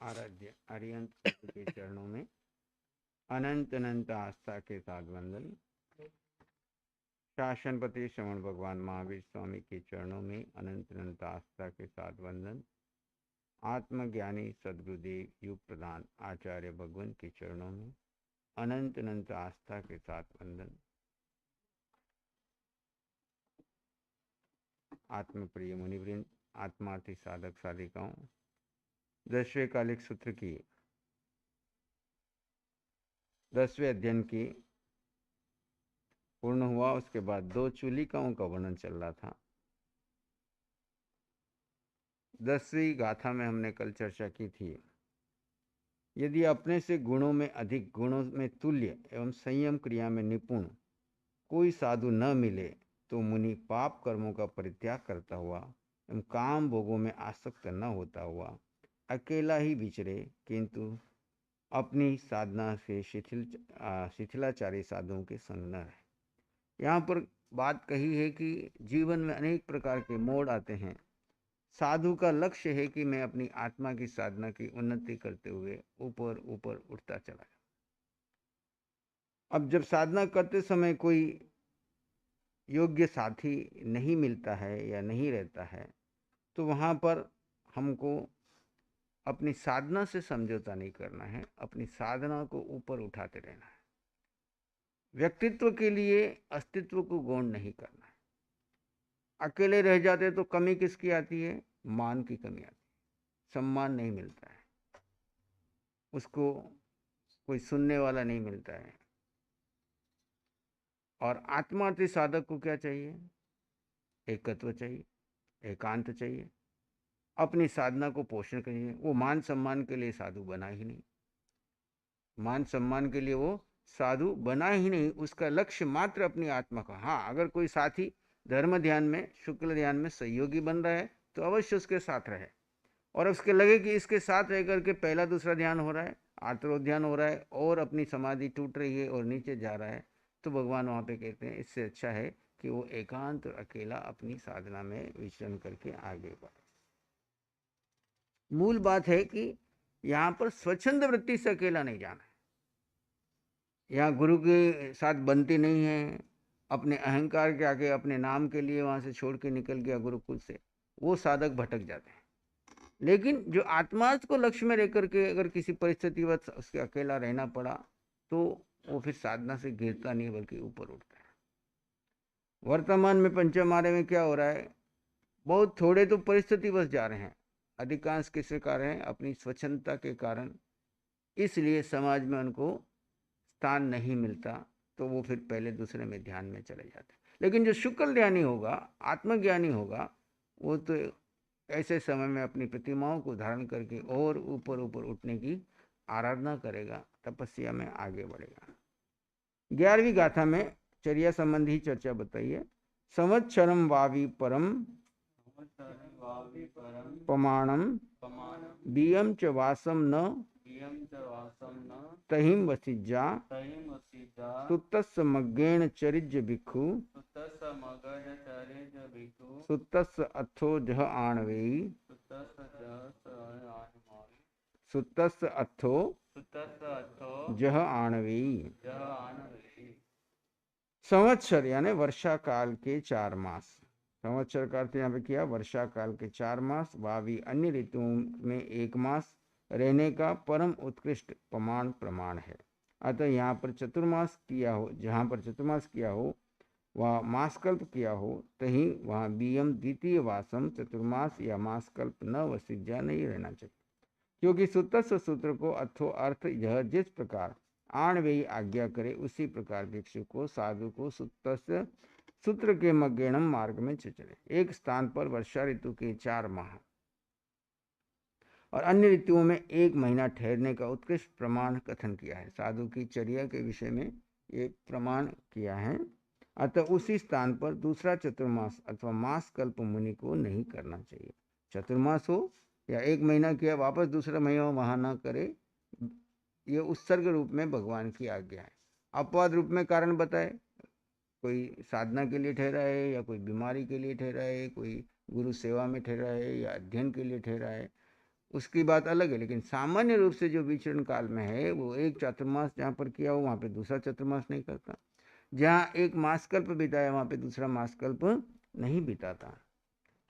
आराध्य अरिहंत के चरणों में अनंत अनंत आस्था के साथ वंदन। शासनपति श्रवण भगवान महावीर स्वामी के चरणों में अनंत अनंत आस्था के साथ वंदन। आत्मज्ञानी सद्गुरुदेव युग प्रधान आचार्य भगवान के चरणों में अनंत अनंत आस्था के साथ वंदन। आत्मप्रिय मुनिवृंद, आत्मार्थी साधक साधिकाओं, 10वें कालिक सूत्र की 10वें अध्ययन की पूर्ण हुआ। उसके बाद 2 चूलिकाओं का वर्णन चल रहा था। 10वीं गाथा में हमने कल चर्चा की थी, यदि अपने से गुणों में अधिक, गुणों में तुल्य एवं संयम क्रिया में निपुण कोई साधु न मिले तो मुनि पाप कर्मों का परित्याग करता हुआ एवं काम भोगों में आसक्त न होता हुआ अकेला ही विचरे, किंतु अपनी साधना से शिथिलाचारी साधुओं के संग न रहे। यहाँ पर बात कही है कि जीवन में अनेक प्रकार के मोड़ आते हैं। साधु का लक्ष्य है कि मैं अपनी आत्मा की साधना की उन्नति करते हुए ऊपर ऊपर उठता चला जाऊं। अब जब साधना करते समय कोई योग्य साथी नहीं मिलता है या नहीं रहता है, तो वहाँ पर हमको अपनी साधना से समझौता नहीं करना है, अपनी साधना को ऊपर उठाते रहना है। व्यक्तित्व के लिए अस्तित्व को गौण नहीं करना है। अकेले रह जाते तो कमी किसकी आती है? मान की कमी आती है, सम्मान नहीं मिलता है, उसको कोई सुनने वाला नहीं मिलता है। और आत्मार्थी साधक को क्या चाहिए? एकत्व चाहिए, एकांत चाहिए, अपनी साधना को पोषण करिए। वो मान सम्मान के लिए साधु बना ही नहीं, मान सम्मान के लिए वो साधु बना ही नहीं। उसका लक्ष्य मात्र अपनी आत्मा का। हाँ, अगर कोई साथी धर्म ध्यान में, शुक्ल ध्यान में सहयोगी बन रहा है तो अवश्य उसके साथ रहे, और उसके लगे कि इसके साथ रह करके पहला दूसरा ध्यान हो रहा है, आत्मोध्यान ध्यान हो रहा है और अपनी समाधि टूट रही है और नीचे जा रहा है, तो भगवान वहाँ पे कहते हैं इससे अच्छा है कि वो एकांत और अकेला अपनी साधना में विचरण करके आगे बढ़े। मूल बात है कि यहाँ पर स्वच्छंद वृत्ति से अकेला नहीं जाना है। यहाँ गुरु के साथ बनती नहीं है, अपने अहंकार के आगे, अपने नाम के लिए वहाँ से छोड़ के निकल गया गुरुकुल से, वो साधक भटक जाते हैं। लेकिन जो आत्मार्थ को लक्ष्य में रहकर के अगर किसी परिस्थितिवश उसके अकेला रहना पड़ा, तो वो फिर साधना से गिरता नहीं बल्कि ऊपर उठता है। वर्तमान में पंचमारे में क्या हो रहा है? बहुत थोड़े तो परिस्थितिवश जा रहे हैं, अधिकांश किसके कारण है? अपनी स्वच्छंदता के कारण। इसलिए समाज में उनको स्थान नहीं मिलता, तो वो फिर पहले दूसरे में ध्यान में चले जाते हैं। लेकिन जो शुक्ल ध्यानी होगा, आत्मज्ञानी होगा, वो तो ऐसे समय में अपनी प्रतिमाओं को धारण करके और ऊपर ऊपर उठने की आराधना करेगा, तपस्या में आगे बढ़ेगा। 11वीं गाथा में चर्या संबंधी चर्चा बताइए। संवत्सरम वावी परम प्रमाणम बियम च वासम न तहिम वसिज्जा सुतस्य मग्गेण चरिज्य भिक्षु सुतस्य अथो जह आणवेयी सुतस्य अथो जह आणवेयी। संवत्सर यानी वर्षा काल के 4 मास। संवत्सर का अर्थ यहाँ पे किया वर्षा काल के 4 मास, वावी अन्य ऋतुओं में 1 मास रहने का परम उत्कृष्ट प्रमाण है। अतः यहाँ पर चतुर्मास किया हो, जहाँ पर चतुर्मास किया हो वह मासकल्प किया हो, तहीं वहाँ बीयम द्वितीय वासम चतुर्मास या मासकल्प न वसिज्जा नहीं रहना चाहिए, क्योंकि सुतस्य सूत्र को अथो अर्थ यह जिस प्रकार आणवेयी आज्ञा करे, उसी प्रकार भिक्षु को, साधु को सुतस्य सूत्र के मग्गेणम मार्ग में चले। एक स्थान पर वर्षा ऋतु के 4 माह और अन्य ऋतुओं में 1 महीना ठहरने का उत्कृष्ट प्रमाण कथन किया है। साधु की चर्या के विषय में ये प्रमाण किया है। अतः उसी स्थान पर दूसरा चतुर्मास अथवा मास कल्प मुनि को नहीं करना चाहिए। चतुर्मास हो या 1 महीना किया, वापस दूसरा महीना वहाँ ना करे, ये उत्सर्ग रूप में भगवान की आज्ञा है। अपवाद रूप में कारण बताए, कोई साधना के लिए ठहरा है या कोई बीमारी के लिए ठहरा है, कोई गुरु सेवा में ठहरा है या अध्ययन के लिए ठहरा है, उसकी बात अलग है, लेकिन सामान्य रूप से जो विचरण काल में है वो एक चातुर्मास जहाँ पर किया हो वहाँ पे दूसरा चातुर्मास नहीं करता, जहाँ एक मासकल्प बिताया वहाँ पे दूसरा मासकल्प नहीं बिताता,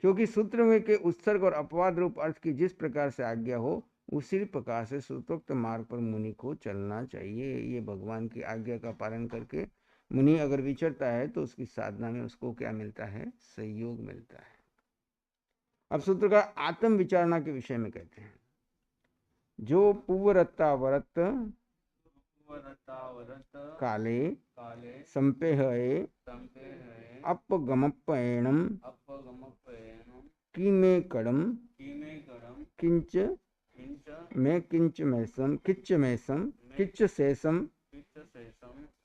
क्योंकि सूत्र में के उत्सर्ग और अपवाद रूप अर्थ की जिस प्रकार से आज्ञा हो उसी प्रकार से सूत्रोक्त मार्ग पर मुनि को चलना चाहिए। ये भगवान की आज्ञा का पालन करके मुनि अगर विचरता है तो उसकी साधना में उसको क्या मिलता है? सहयोग मिलता है। अब सूत्र का आत्म विचारणा के विषय में कहते हैं, जो पूर्वरता व्रत काले संपेह अपगमपयणम किमे कड़म किंच में किंच मैसम किच्च शेषम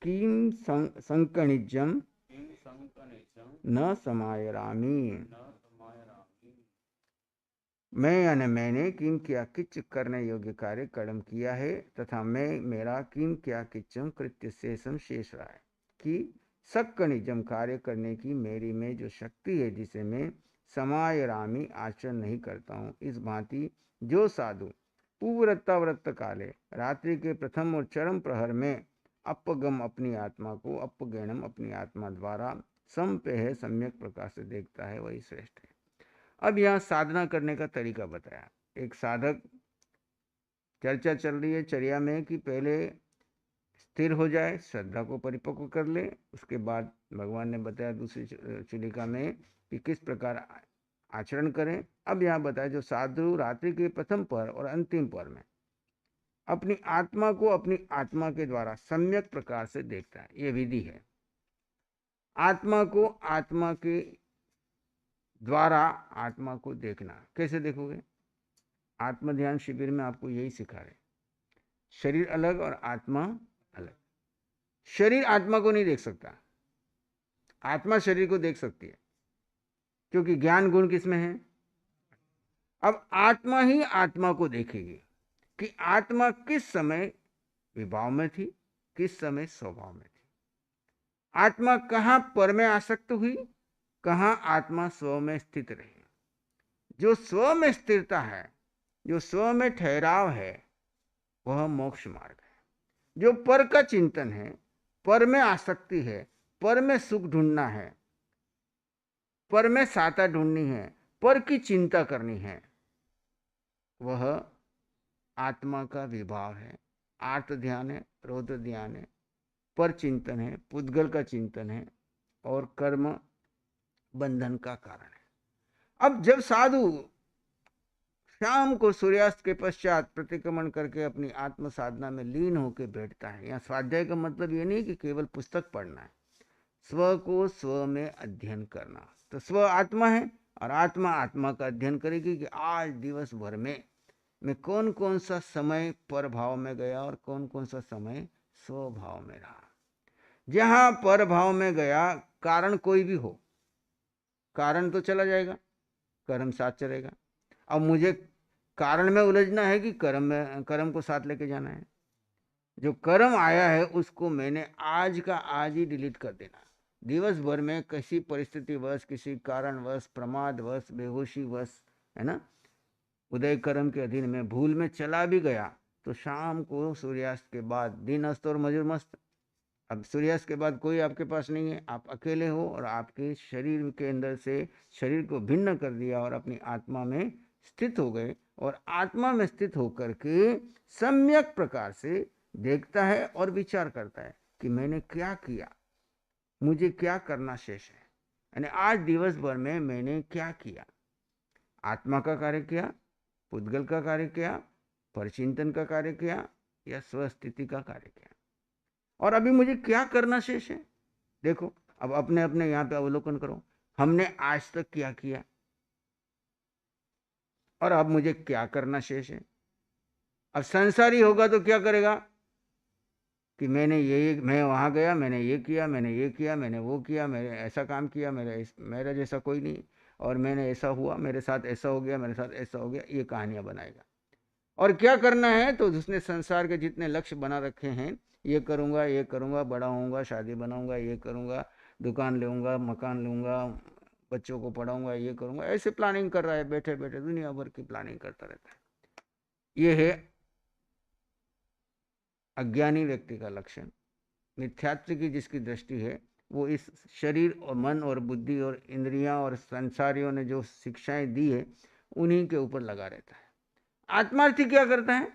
किम संकणिजम न समायरामी। मैं यानी मैंने किम किया किच करने योग्य कार्य कर्म किया है, तथा मैं मेरा किम क्या किच्चम कृत्य शेषम शेष रहा है कि सक्कनिजम कार्य करने की मेरी में जो शक्ति है जिसे मैं समायरामी आचरण नहीं करता हूँ। इस भांति जो साधु पूर्वव्रत काले रात्रि के प्रथम और चरम प्रहर में अपगम अपनी आत्मा को अपगैणम अपनी आत्मा द्वारा संपेह सम्यक प्रकार से देखता है वही श्रेष्ठ है। अब यहाँ साधना करने का तरीका बताया। एक साधक, चर्चा चल रही है चर्या में कि पहले स्थिर हो जाए, श्रद्धा को परिपक्व कर ले, उसके बाद भगवान ने बताया दूसरी चुलिका में कि किस प्रकार आचरण करें। अब यहाँ बताया जो साधु रात्रि के प्रथम पहर और अंतिम पहर में अपनी आत्मा को अपनी आत्मा के द्वारा सम्यक प्रकार से देखता है, ये विधि है। आत्मा को आत्मा के द्वारा आत्मा को देखना। कैसे देखोगे? आत्म ध्यान शिविर में आपको यही सिखा रहे, शरीर अलग और आत्मा अलग। शरीर आत्मा को नहीं देख सकता, आत्मा शरीर को देख सकती है, क्योंकि ज्ञान गुण किसमें है? अब आत्मा ही आत्मा को देखेगी कि आत्मा किस समय विभाव में थी, किस समय स्वभाव में थी। आत्मा कहाँ पर में आसक्त हुई, कहाँ आत्मा स्व में स्थित रही। जो स्व में स्थिरता है, जो स्व में ठहराव है, वह मोक्ष मार्ग है। जो पर का चिंतन है, पर में आसक्ति है, पर में सुख ढूंढना है, पर में साता ढूंढनी है, पर की चिंता करनी है, वह आत्मा का विभाव है। आर्त ध्यान है, रौद्र ध्यान है, पर चिंतन है, पुद्गल का चिंतन है और कर्म बंधन का कारण है। अब जब साधु शाम को सूर्यास्त के पश्चात प्रतिक्रमण करके अपनी आत्म साधना में लीन होकर बैठता है, यहाँ स्वाध्याय का मतलब ये नहीं कि केवल पुस्तक पढ़ना है, स्व को स्व में अध्ययन करना। तो स्व आत्मा है और आत्मा आत्मा का अध्ययन करेगी कि आज दिवस भर में मैं कौन कौन सा समय पर भाव में गया और कौन कौन सा समय स्वभाव में रहा। जहां पर भाव में गया, कारण कोई भी हो, कारण तो चला जाएगा, कर्म साथ चलेगा। अब मुझे कारण में उलझना है कि कर्म को साथ लेके जाना है। जो कर्म आया है उसको मैंने आज का आज ही डिलीट कर देना। दिवस भर में किसी परिस्थिति वश, किसी कारणवश, प्रमादवश, बेहोशी वश, है ना, उदय कर्म के अधीन में भूल में चला भी गया तो शाम को सूर्यास्त के बाद, दिन अस्त और मजूर मस्त। अब सूर्यास्त के बाद कोई आपके पास नहीं है, आप अकेले हो और आपके शरीर के अंदर से शरीर को भिन्न कर दिया और अपनी आत्मा में स्थित हो गए। और आत्मा में स्थित होकर के सम्यक प्रकार से देखता है और विचार करता है कि मैंने क्या किया, मुझे क्या करना शेष है। यानी आज दिवस भर में मैंने क्या किया, आत्मा का कार्य किया, पुद्गल का कार्य किया, परचिंतन का कार्य किया, या स्वस्थिति का कार्य किया, और अभी मुझे क्या करना शेष है। देखो, अब अपने अपने यहाँ पे अवलोकन करो, हमने आज तक क्या किया और अब मुझे क्या करना शेष है। अब संसारी होगा तो क्या करेगा कि मैं वहां गया, मैंने ये किया, मैंने ये किया, मैंने वो किया, मैंने ऐसा काम किया, मेरा जैसा कोई नहीं, और मैंने ऐसा हुआ, मेरे साथ ऐसा हो गया, मेरे साथ ऐसा हो गया, ये कहानियां बनाएगा। और क्या करना है तो उसने संसार के जितने लक्ष्य बना रखे हैं, ये करूँगा, ये करूँगा, बड़ा होऊंगा, शादी बनाऊंगा, ये करूँगा, दुकान लूँगा, मकान लूँगा, बच्चों को पढ़ाऊँगा, ये करूँगा, ऐसे प्लानिंग कर रहा है। बैठे बैठे दुनिया भर की प्लानिंग करता रहता है। ये है अज्ञानी व्यक्ति का लक्षण। मिथ्यात्व की जिसकी दृष्टि है वो इस शरीर और मन और बुद्धि और इंद्रियां और संसारियों ने जो शिक्षाएं दी है उन्हीं के ऊपर लगा रहता है। आत्मार्थी क्या करता है,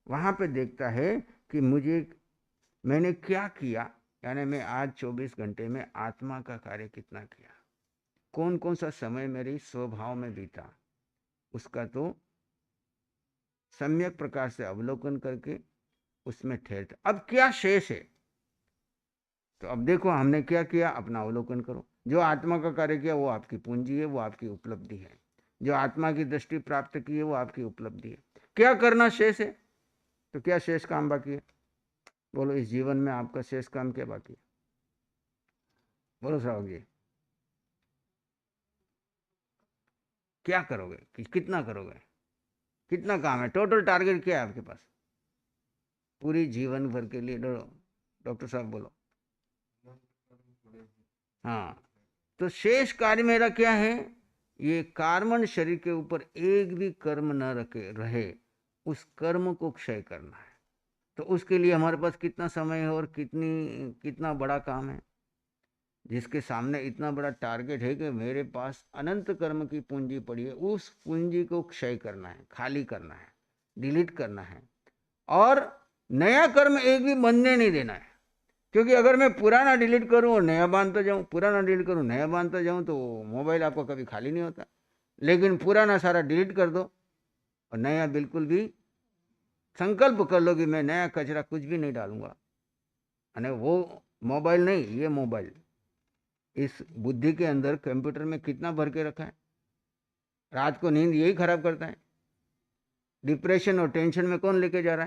वहां पे देखता है कि मैंने क्या किया, यानी मैं आज 24 घंटे में आत्मा का कार्य कितना किया, कौन कौन सा समय मेरी स्वभाव में बीता, उसका तो सम्यक प्रकार से अवलोकन करके उसमें ठहरता। अब क्या शेष है, तो अब देखो हमने क्या किया, अपना अवलोकन करो। जो आत्मा का कार्य किया वो आपकी पूंजी है, वो आपकी उपलब्धि है। जो आत्मा की दृष्टि प्राप्त की है वो आपकी उपलब्धि है। क्या करना शेष है, तो क्या शेष काम बाकी है, बोलो इस जीवन में आपका शेष काम क्या बाकी है, बोलो श्रावक जी, क्या करोगे, कितना करोगे, कितना काम है, टोटल टारगेट क्या है आपके पास पूरी जीवन भर के लिए? डॉक्टर साहब बोलो। हाँ, तो शेष कार्य मेरा क्या है, ये कार्बन शरीर के ऊपर एक भी कर्म न रहे, उस कर्म को क्षय करना है। तो उसके लिए हमारे पास कितना समय है और कितना बड़ा काम है। जिसके सामने इतना बड़ा टारगेट है कि मेरे पास अनंत कर्म की पूंजी पड़ी है, उस पूंजी को क्षय करना है, खाली करना है, डिलीट करना है, और नया कर्म एक भी बनने नहीं देना है। क्योंकि अगर मैं पुराना डिलीट करूं और नया बांधता जाऊं, पुराना डिलीट करूं नया बांधता जाऊं, तो मोबाइल आपका कभी खाली नहीं होता। लेकिन पुराना सारा डिलीट कर दो और नया बिल्कुल भी संकल्प कर लो कि मैं नया कचरा कुछ भी नहीं डालूंगा, अने वो मोबाइल नहीं, ये मोबाइल इस बुद्धि के अंदर कंप्यूटर में कितना भर के रखा है, रात को नींद यही खराब करता है। डिप्रेशन और टेंशन में कौन लेके जा रहा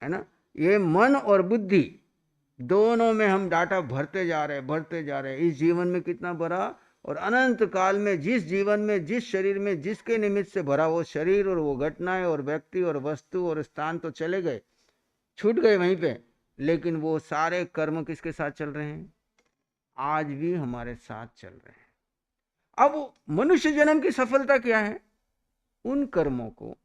है ना? ये मन और बुद्धि दोनों में हम डाटा भरते जा रहे हैं। इस जीवन में कितना भरा, और अनंत काल में जिस जीवन में जिस शरीर में जिसके निमित्त से भरा, वो शरीर और वो घटनाएं और व्यक्ति और वस्तु और स्थान तो चले गए, छूट गए वहीं पे, लेकिन वो सारे कर्म किसके साथ चल रहे हैं, आज भी हमारे साथ चल रहे हैं। अब मनुष्य जन्म की सफलता क्या है, उन कर्मों को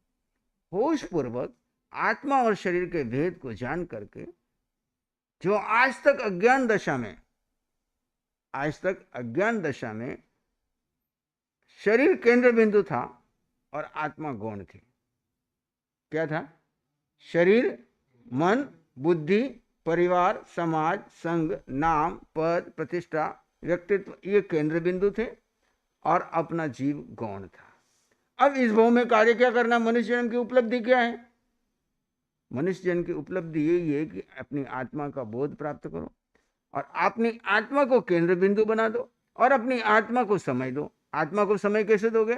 होश पूर्वक आत्मा और शरीर के भेद को जान करके, जो आज तक अज्ञान दशा में शरीर केंद्र बिंदु था और आत्मा गौण थी। क्या था, शरीर, मन, बुद्धि, परिवार, समाज, संघ, नाम, पद, प्रतिष्ठा, व्यक्तित्व, ये केंद्र बिंदु थे और अपना जीव गौण था। अब इस भाव में कार्य क्या करना, मनुष्य जन्म की उपलब्धि क्या है? मनुष्य जन्म की उपलब्धि यही है कि अपनी आत्मा का बोध प्राप्त करो और अपनी आत्मा को केंद्र बिंदु बना दो और अपनी आत्मा को समय दो। आत्मा को समय कैसे दोगे,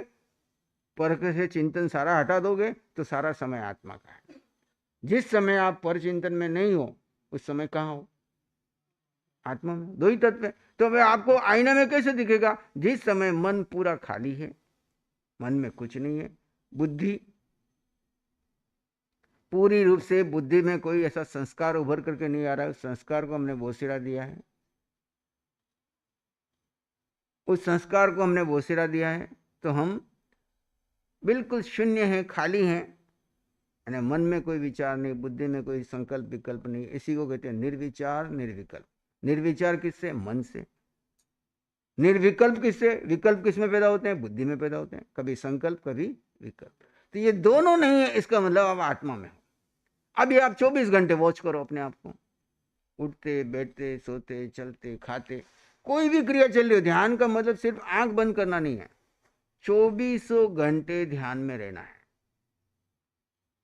परख से चिंतन सारा हटा दोगे तो सारा समय आत्मा का है। जिस समय आप पर चिंतन में नहीं हो, उस समय कहाँ हो, आत्मा में। दो ही तत्व है। तो वह आपको आईना में कैसे दिखेगा, जिस समय मन पूरा खाली है, मन में कुछ नहीं है, बुद्धि पूरी रूप से, बुद्धि में कोई ऐसा संस्कार उभर करके नहीं आ रहा है, उस संस्कार को हमने बोसिरा दिया है, उस संस्कार को हमने बोसिरा दिया है, तो हम बिल्कुल शून्य हैं, खाली हैं, यानी मन में कोई विचार नहीं, बुद्धि में कोई संकल्प विकल्प नहीं। इसी को कहते हैं निर्विचार निर्विकल्प। निर्विचार किससे, मन से। निर्विकल्प किससे, विकल्प किस में पैदा होते हैं, बुद्धि में पैदा होते हैं, कभी संकल्प कभी विकल्प। तो ये दोनों नहीं है, इसका मतलब आप आत्मा में हो। अभी आप 24 घंटे वॉच करो अपने आप को, उठते बैठते सोते चलते खाते, कोई भी क्रिया चल रही हो, ध्यान का मतलब सिर्फ आंख बंद करना नहीं है, 24 घंटे ध्यान में रहना है।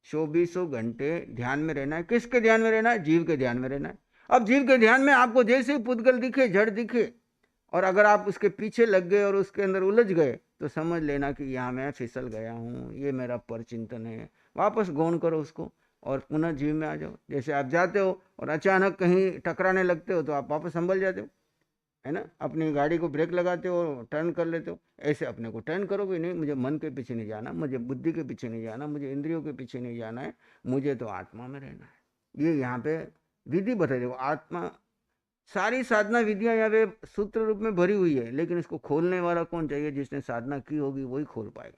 24 घंटे ध्यान में रहना है। किसके ध्यान में रहना है, जीव के ध्यान में रहना है। अब जीव के ध्यान में आपको जैसे ही पुद्गल दिखे, जड़ दिखे, और अगर आप उसके पीछे लग गए और उसके अंदर उलझ गए, तो समझ लेना कि यहाँ मैं फिसल गया हूँ, ये मेरा परचिंतन है। वापस गौण करो उसको और पुनः जीव में आ जाओ। जैसे आप जाते हो और अचानक कहीं टकराने लगते हो तो आप वापस संभल जाते हो, है ना। अपनी गाड़ी को ब्रेक लगाते हो, टर्न कर लेते हो, ऐसे अपने को टर्न करोगे नहीं। मुझे मन के पीछे नहीं जाना, मुझे बुद्धि के पीछे नहीं जाना, मुझे इंद्रियों के पीछे नहीं जाना है, मुझे तो आत्मा में रहना है। ये यहाँ पे विधि बता दो। आत्मा, सारी साधना विधियां यहाँ पे सूत्र रूप में भरी हुई है, लेकिन इसको खोलने वाला कौन चाहिए, जिसने साधना की होगी वही खोल पाएगा।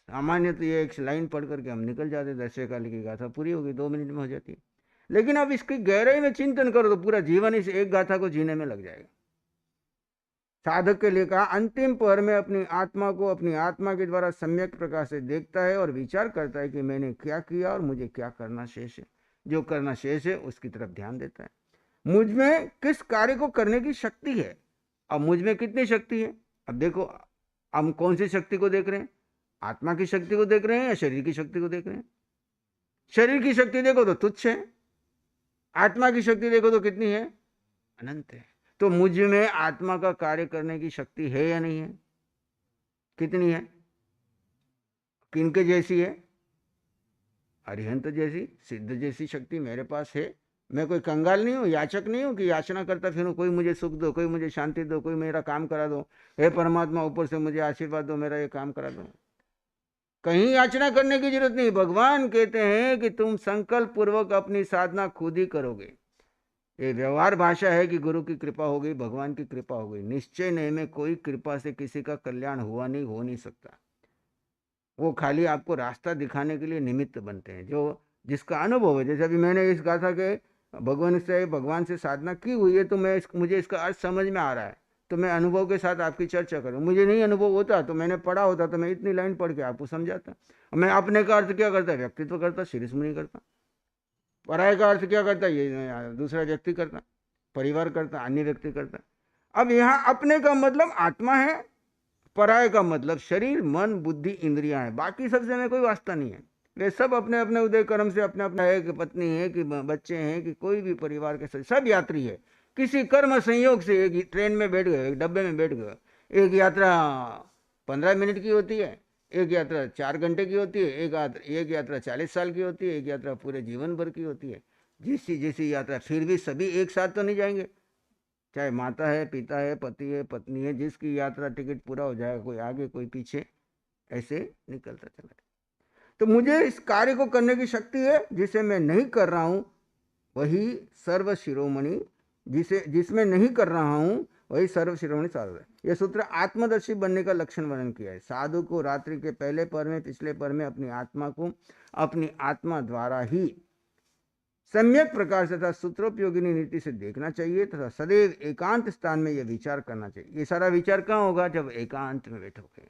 सामान्य तो ये एक लाइन पढ़ करके हम निकल जाते, दशरथ काल की गाथा पूरी होगी, 2 मिनट में हो जाती है। लेकिन अब इसकी गहराई में चिंतन करो तो पूरा जीवन इस एक गाथा को जीने में लग जाएगा। साधक के लिए कहा, अंतिम पहर में अपनी आत्मा को अपनी आत्मा के द्वारा सम्यक प्रकार से देखता है और विचार करता है कि मैंने क्या किया और मुझे क्या करना शेष है। जो करना शेष है उसकी तरफ ध्यान देता है। मुझ में किस कार्य को करने की शक्ति है। अब मुझ में कितनी शक्ति है, अब देखो हम कौन सी शक्ति को देख रहे हैं, आत्मा की शक्ति को देख रहे हैं या शरीर की शक्ति को देख रहे हैं। शरीर की शक्ति देखो तो तुच्छ है, आत्मा की शक्ति देखो तो कितनी है, अनंत है। तो मुझ में आत्मा का कार्य करने की शक्ति है या नहीं है, कितनी है, किनके जैसी है, अरिहंत जैसी, सिद्ध जैसी शक्ति मेरे पास है। मैं कोई कंगाल नहीं हूँ, याचक नहीं हूँ कि याचना करता फिर कोई मुझे सुख दो, कोई मुझे शांति दो, कोई मेरा काम करा दो, हे परमात्मा ऊपर से मुझे आशीर्वाद दो, मेरा ये काम करा दो। कहीं याचना करने की जरूरत नहीं। भगवान कहते हैं कि तुम संकल्प पूर्वक अपनी साधना खुद ही करोगे। ये व्यवहार भाषा है कि गुरु की कृपा हो गई, भगवान की कृपा हो गई। निश्चय नहीं में कोई कृपा से किसी का कल्याण हुआ नहीं, हो नहीं सकता। वो खाली आपको रास्ता दिखाने के लिए निमित्त बनते हैं, जो जिसका अनुभव है। जैसे अभी मैंने इस गाथा के भगवान से साधना की हुई है, तो मुझे इसका अर्थ समझ में आ रहा है, तो मैं अनुभव के साथ आपकी चर्चा करूँ। मुझे नहीं अनुभव होता तो मैंने पढ़ा होता तो मैं इतनी लाइन पढ़ के आपको समझाता। मैं अपने का अर्थ क्या करता, व्यक्तित्व करता, शीर्ष मुनि करता। पराय का अर्थ क्या करता, ये दूसरा व्यक्ति करता, परिवार करता, अन्य व्यक्ति करता। अब यहाँ अपने का मतलब आत्मा है, पराय का मतलब शरीर, मन, बुद्धि, इंद्रियां है। बाकी सबसे में कोई वास्ता नहीं है। वे सब अपने अपने उदय कर्म से अपने अपना है, कि पत्नी है, कि बच्चे हैं, कि कोई भी परिवार के सब यात्री है। किसी कर्म संयोग से एक ट्रेन में बैठ गए, एक डब्बे में बैठ गए। एक यात्रा 15 मिनट की होती है, एक यात्रा 4 घंटे की होती है, एक यात्रा 40 साल की होती है, एक यात्रा पूरे जीवन भर की होती है। जैसी जैसी यात्रा, फिर भी सभी एक साथ तो नहीं जाएंगे। चाहे माता है, पिता है, पति है, पत्नी है, जिसकी यात्रा टिकट पूरा हो जाएगा, कोई आगे कोई पीछे, ऐसे निकलता चला है। तो मुझे इस कार्य को करने की शक्ति है, जिसे मैं नहीं कर रहा हूं वही सर्व शिरोमणि, जिसमें नहीं कर रहा हूं वही सर्व शिरोमणि साधु है। यह सूत्र आत्मदर्शी बनने का लक्षण वर्णन किया है। साधु को रात्रि के पहले पहर में, पिछले पहर में अपनी आत्मा को अपनी आत्मा द्वारा ही सम्यक प्रकार से तथा सूत्रोपयोगिनी नीति से देखना चाहिए तथा सदैव एकांत स्थान में यह विचार करना चाहिए। ये सारा विचार कहाँ होगा, जब एकांत में बैठोगे।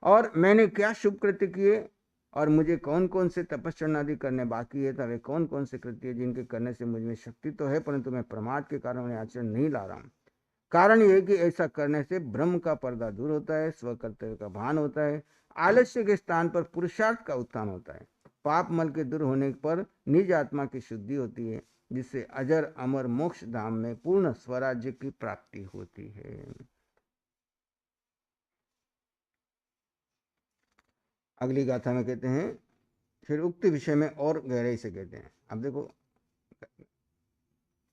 और मैंने क्या शुभ कृत्य किए और मुझे कौन कौन से तपस्या आदि करने बाकी है, तब कौन कौन से कृत्य जिनके करने से मुझ में शक्ति तो है, परंतु मैं प्रमाद के कारण उन्हें आचरण नहीं ला रहा हूँ। कारण यह कि ऐसा करने से ब्रह्म का पर्दा दूर होता है, स्वकर्तव्य का भान होता है, आलस्य के स्थान पर पुरुषार्थ का उत्थान होता है, पाप मल के दूर होने पर निज आत्मा की शुद्धि होती है, जिससे अजर अमर मोक्ष धाम में पूर्ण स्वराज्य की प्राप्ति होती है। अगली गाथा में कहते हैं, फिर उक्त विषय में और गहराई से कहते हैं। अब देखो,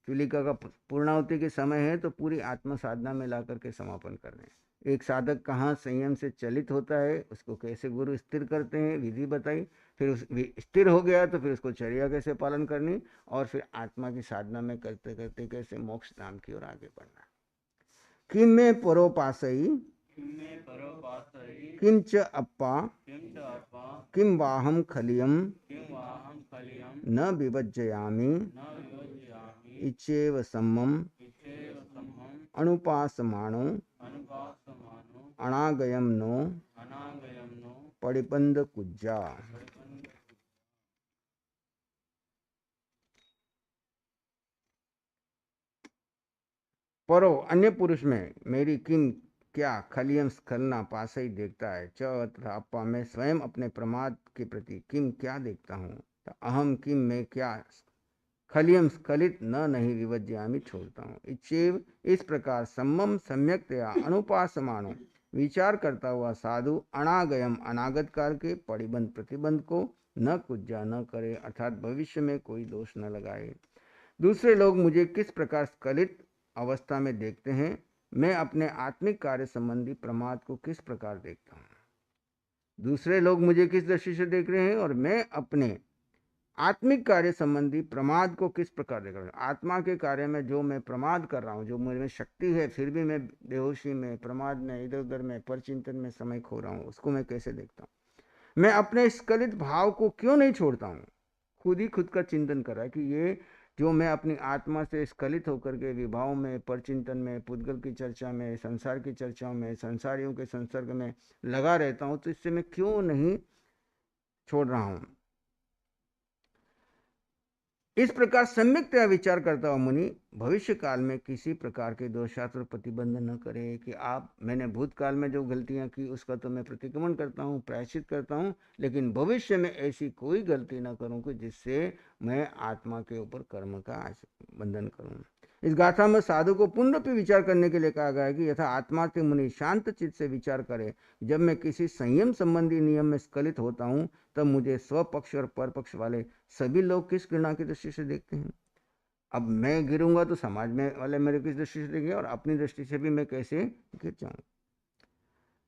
चुलिका का पूर्णाहुति के समय है, तो पूरी आत्म साधना में ला करके समापन कर रहे हैं। एक साधक कहाँ संयम से चलित होता है, उसको कैसे गुरु स्थिर करते हैं, विधि बताई। फिर स्थिर हो गया तो फिर उसको चर्या कैसे पालन करनी, और फिर आत्मा की साधना में करते करते कैसे मोक्ष धाम की ओर आगे बढ़ना। किम में परोपासई किंच अप्पा किम वाहम खलियम न विभज्जयामि इचेव सम्मम अनुपासमानो अनागयम नो पड़िपंद कुज्जा। परो अन्य पुरुष में मेरी किम क्या खलियम स्खलना पासई देखता है, च तथा अप्पा मैं स्वयं अपने प्रमाद के प्रति किम क्या देखता हूँ, अहम किम मैं क्या खलियम स्खलित न नहीं विवज्यामि छोड़ता हूँ। इच्छेव इस प्रकार सम्मम सम्यक्तया अनुपासमानो विचार करता हुआ साधु अनागयम अनागत काल के परिबंध प्रतिबंध को न कुज्जा न करे, अर्थात भविष्य में कोई दोष न लगाए। दूसरे लोग मुझे किस प्रकार स्खलित अवस्था में देखते हैं, मैं अपने आत्मिक कार्य संबंधी प्रमाद को किस प्रकार देखता हूँ। दूसरे लोग मुझे किस दृष्टि से देख रहे हैं और मैं अपने आत्मिक कार्य संबंधी प्रमाद को किस प्रकार देख रहा हूँ। आत्मा के कार्य में जो मैं प्रमाद कर रहा हूँ, जो मुझे में शक्ति है, फिर भी मैं बेहोशी में, प्रमाद में, इधर उधर में, परचिंतन में समय खो रहा हूँ, उसको मैं कैसे देखता हूँ। मैं अपने स्खलित भाव को क्यों नहीं छोड़ता हूँ। खुद ही खुद का चिंतन कर रहा है कि ये जो मैं अपनी आत्मा से स्खलित होकर के विभाव में, परचिंतन में, पुद्गल की चर्चा में, संसार की चर्चाओं में, संसारियों के संसर्ग में लगा रहता हूँ, तो इससे मैं क्यों नहीं छोड़ रहा हूँ। इस प्रकार सम्यक्तया विचार करता हुआ मुनि भविष्य काल में किसी प्रकार के दोषात्मक प्रतिबंध न करे कि आप, मैंने भूतकाल में जो गलतियां की उसका तो मैं प्रतिक्रमण करता हूँ, प्रायश्चित करता हूँ, लेकिन भविष्य में ऐसी कोई गलती न करूँ कि जिससे मैं आत्मा के ऊपर कर्म का बंधन करूँ। इस गाथा में साधु को पुनरपि विचार करने के लिए कहा गया है कि यथा आत्मार्थ मुनि शांत चित्त से विचार करे, जब मैं किसी संयम संबंधी नियम में स्खलित होता हूँ तब मुझे स्वपक्ष और परपक्ष वाले सभी लोग किस घृणा की दृष्टि से देखते हैं। अब मैं गिरूंगा तो समाज में वाले मेरे किस दृष्टि से देखेंगे और अपनी दृष्टि से भी मैं कैसे गिर जाऊं।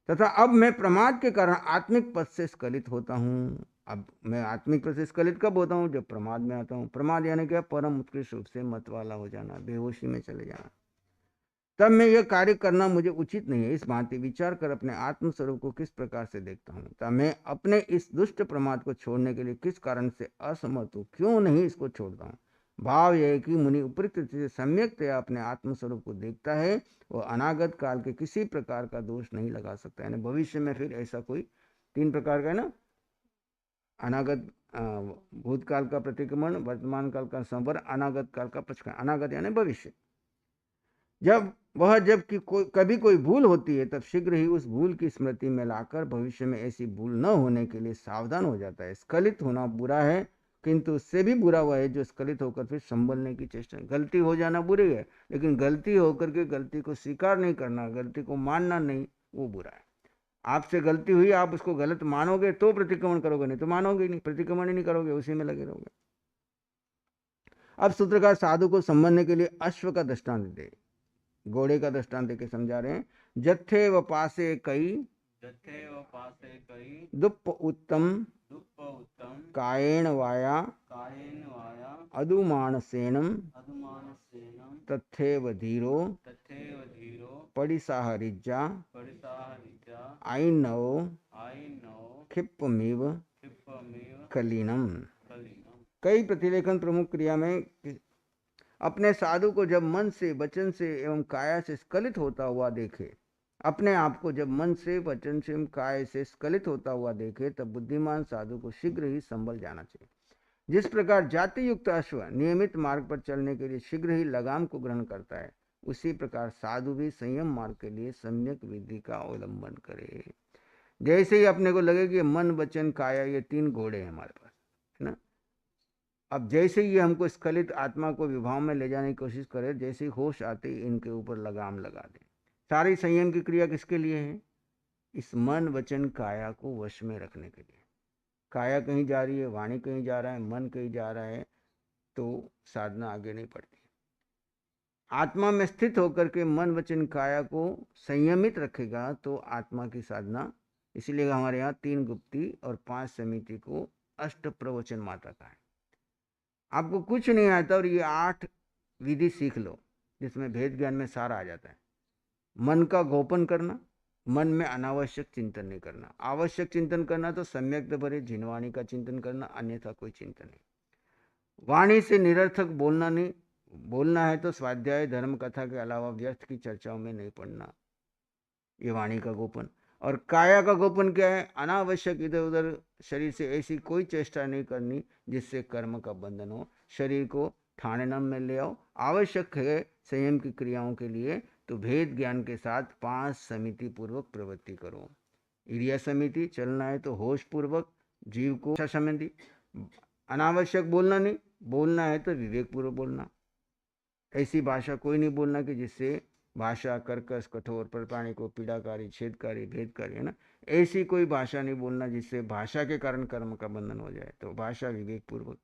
तथा अब मैं प्रमाद के कारण आत्मिक पद से स्खलित होता हूँ। अब मैं आत्मिक पद से स्खलित कब होता हूँ? जब प्रमाद में आता हूँ। प्रमाद यानी क्या? परम उत्कृष्ट रूप से मत वाला हो जाना, बेहोशी में चले जाना। तब मैं यह कार्य करना मुझे उचित नहीं है। इस भांति विचार कर अपने आत्मस्वरूप को किस प्रकार से देखता हूँ, तब मैं अपने इस दुष्ट प्रमाद को छोड़ने के लिए किस कारण से असमर्थ हूँ, क्यों नहीं इसको छोड़ता हूँ। भाव यह है कि मुनि उपयुक्त से सम्यकतया अपने आत्मस्वरूप को देखता है, वो अनागत काल के किसी प्रकार का दोष नहीं लगा सकता। यानी भविष्य में फिर ऐसा कोई तीन प्रकार का ना, अनागत भूतकाल का प्रतिक्रमण, वर्तमान काल का संवर, अनागत काल का पक्षकाल। अनागत यानी भविष्य। जब कभी कोई भूल होती है तब शीघ्र ही उस भूल की स्मृति में लाकर भविष्य में ऐसी भूल न होने के लिए सावधान हो जाता है। स्खलित होना बुरा है, किंतु उससे भी बुरा हुआ है जो स्खलित होकर फिर संभलने की चेष्टा। गलती हो जाना बुरी है, लेकिन गलती होकर के गलती को स्वीकार नहीं करना, गलती को मानना नहीं, वो बुरा है। आपसे गलती हुई, आप उसको गलत मानोगे तो प्रतिक्रमण करोगे, नहीं तो मानोगे नहीं, प्रतिक्रमण ही नहीं करोगे, उसी में लगे रहोगे। अब सूत्रकार साधु को समझने के लिए अश्व का दृष्टांत दे, घोड़े का दृष्टांत देके समझा रहे हैं। जत्थे व पासे कई दुप्प उत्तम कायेण वाया अदुमानसेनम तथैव धीरो पडिसाहरिज्जा आईनव क्षिप्पमिव कलीनम। कई प्रतिलेखन प्रमुख क्रिया में अपने साधु को जब मन से, वचन से एवं काया से स्खलित होता हुआ देखे, अपने आप को जब मन से, वचन से एवं काय से स्खलित होता हुआ देखे, तब बुद्धिमान साधु को शीघ्र ही संभल जाना चाहिए। जिस प्रकार जाति युक्त अश्व नियमित मार्ग पर चलने के लिए शीघ्र ही लगाम को ग्रहण करता है, उसी प्रकार साधु भी संयम मार्ग के लिए सम्यक विधि का अवलंबन करे। जैसे ही अपने को लगे कि मन, वचन, काया, ये तीन घोड़े हैं हमारे पास, है ना। अब जैसे ही हमको स्खलित आत्मा को विभाव में ले जाने की कोशिश करे, जैसे ही होश आते ही इनके ऊपर लगाम लगा दे। सारी संयम की क्रिया किसके लिए है? इस मन, वचन, काया को वश में रखने के लिए। काया कहीं जा रही है, वाणी कहीं जा रहा है, मन कहीं जा रहा है, तो साधना आगे नहीं बढ़ती। आत्मा में स्थित होकर के मन, वचन, काया को संयमित रखेगा तो आत्मा की साधना। इसीलिए हमारे यहाँ 3 गुप्ती और 5 समिति को अष्ट प्रवचन माता का है। आपको कुछ नहीं आता और ये 8 विधि सीख लो, जिसमें भेद ज्ञान में सारा आ जाता है। मन का गोपन करना, मन में अनावश्यक चिंतन नहीं करना। आवश्यक चिंतन करना तो सम्यक भरे जिनवाणी का चिंतन करना, अन्यथा कोई चिंतन नहीं। वाणी से निरर्थक बोलना नहीं, बोलना है तो स्वाध्याय, धर्म, कथा के अलावा व्यर्थ की चर्चाओं में नहीं पड़ना, ये वाणी का गोपन। और काया का गोपन क्या है? अनावश्यक इधर उधर शरीर से ऐसी कोई चेष्टा नहीं करनी जिससे कर्म का बंधन हो। शरीर को ठाणेनम में ले आओ। आवश्यक है संयम की क्रियाओं के लिए तो भेद ज्ञान के साथ 5 समिति पूर्वक प्रवृत्ति करो। इरिया समिति, चलना है तो होश पूर्वक, जीव को समिति। अनावश्यक बोलना नहीं, बोलना है तो विवेक पूर्वक बोलना। ऐसी भाषा कोई नहीं बोलना कि जिससे भाषा कर्कश, कठोर, प्राणी को पीड़ाकारी, छेदकारी, भेदकारी, है ना। ऐसी कोई भाषा नहीं बोलना जिससे भाषा के कारण कर्म का बंधन हो जाए, तो भाषा विवेक पूर्वक।